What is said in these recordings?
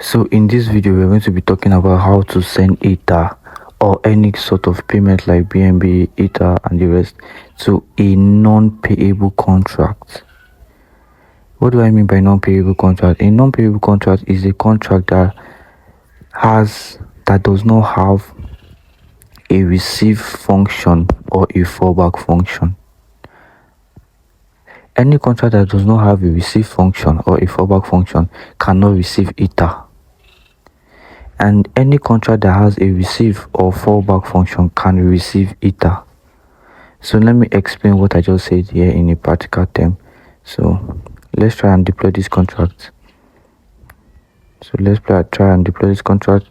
So in this video we're going to be talking about how to send ether or any sort of payment like BNB, ether and the rest to a non-payable contract. What do I mean by non-payable contract? A non-payable contract is a contract that does not have a receive function or a fallback function. Any contract that does not have a receive function or a fallback function cannot receive ether. And any contract that has a receive or fallback function can receive ether. So let me explain what I just said here in a practical term. So let's try and deploy this contract. So let's try and deploy this contract,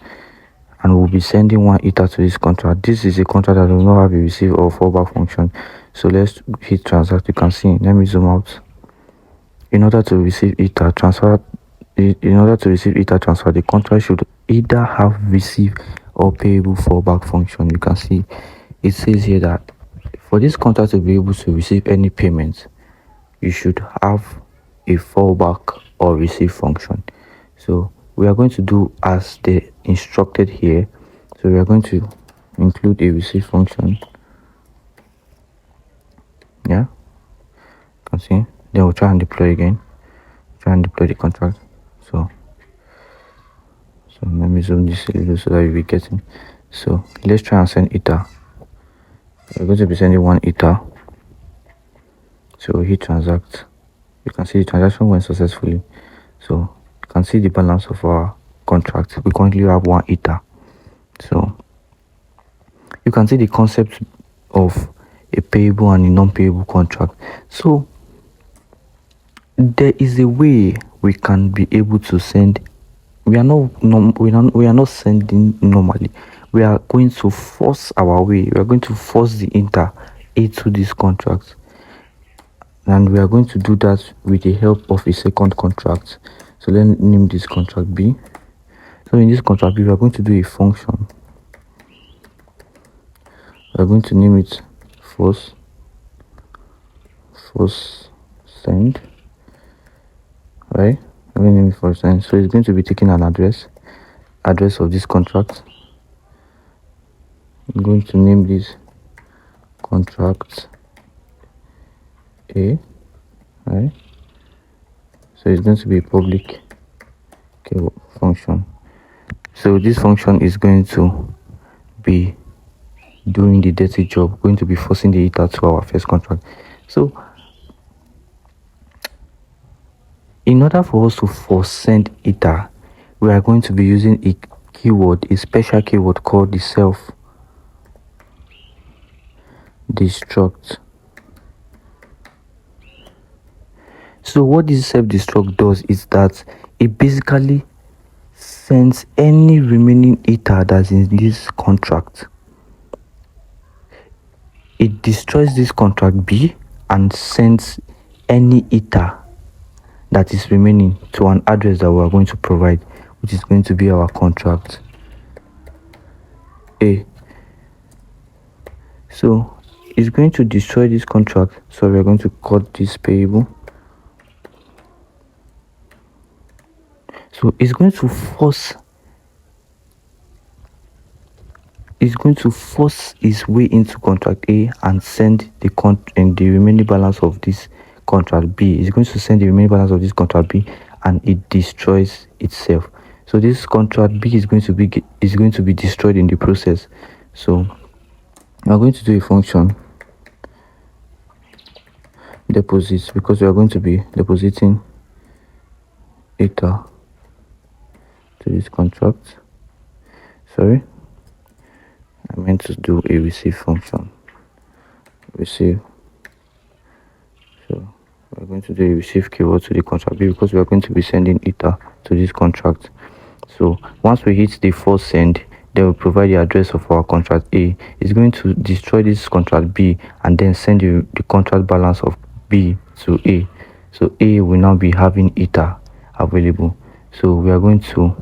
and we'll be sending one ether to this contract. This is a contract that does not have a receive or fallback function. So let's hit transact. You can see, let me zoom out. In order to receive ether transfer, the contract should either have receive or payable fallback function. You can see it says here that for this contract to be able to receive any payment, you should have a fallback or receive function. So we are going to do as they instructed here. So we are going to include a receive function. Yeah, you can see. Then we'll try and deploy again. Try and deploy the contract. So let me zoom this a little so that you'll be getting. So let's try and send ether. We're going to be sending one ether. So hit transact. You can see the transaction went successfully. So you can see the balance of our contract. We currently have one ether. So you can see the concept of a payable and a non-payable contract. So there is a way we can be able to send. We are not sending normally. We are going to force our way. We are going to force the ether into this contract, and we are going to do that with the help of a second contract. So let's name this contract B. So in this contract B, we are going to do a function. We are going to name it force send. Right? I'm going to name it force send. So it's going to be taking an address of this contract. I'm going to name this contract A. Right? So it's going to be a public function. So this function is going to be doing the dirty job, going to be forcing the ether to our first contract. So in order for us to force send ether, we are going to be using a special keyword called the self destruct. So what this self destruct does is that it basically sends any remaining ether that's in this contract. It destroys this contract B and sends any ether that is remaining to an address that we are going to provide, which is going to be our contract A. So it's going to destroy this contract. So we're going to cut this payable. So it's going to force its way into contract A and send the remaining balance of this contract B. It's going to send the remaining balance of this contract B, and it destroys itself. So this contract B is going to be destroyed in the process. So we are going to do a function deposits, because we are going to be depositing ether to this contract. Sorry, I meant to do a receive function. Receive. So we're going to do a receive keyword to the contract B, because we are going to be sending ether to this contract. So once we hit the force send, then we provide the address of our contract A. It's going to destroy this contract B and then send you the contract balance of B to A. So A will now be having ether available. So we are going to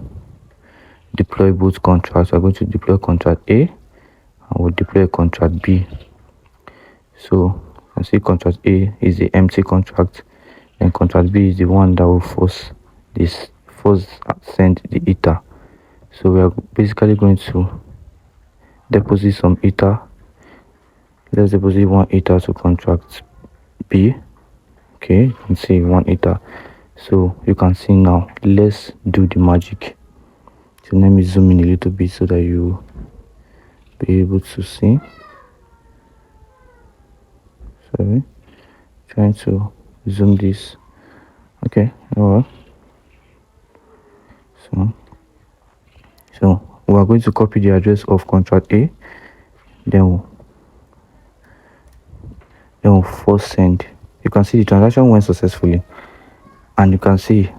deploy both contracts. We're going to deploy contract A and we'll deploy contract B. So I see contract A is the empty contract, and contract B is the one that will force send the ether So we are basically going to deposit some ether. Let's deposit 1 ether to contract B. Okay, you can see 1 ether. So you can see now. Let's do the magic. So let me zoom in a little bit so that you be able to see. Sorry, trying to zoom this. Okay, all right. So we are going to copy the address of contract A, then we'll force send. You can see the transaction went successfully, and you can see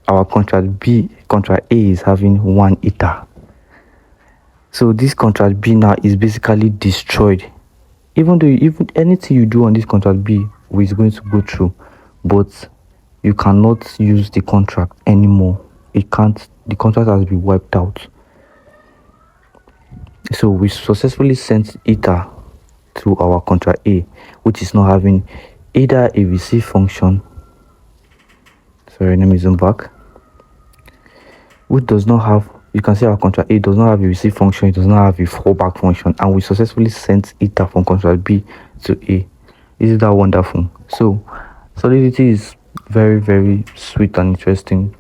our contract A is having 1 ether. So this contract B now is basically destroyed. Even anything you do on this contract B is going to go through, but you cannot use the contract anymore. The contract has been wiped out. So we successfully sent ether to our contract A, which is now having either a receive function. Sorry, let me zoom back. Which does not have, you can see our contract A does not have a receive function, it does not have a fallback function, and we successfully sent ether from contract B to A. Isn't that wonderful? So Solidity is very, very sweet and interesting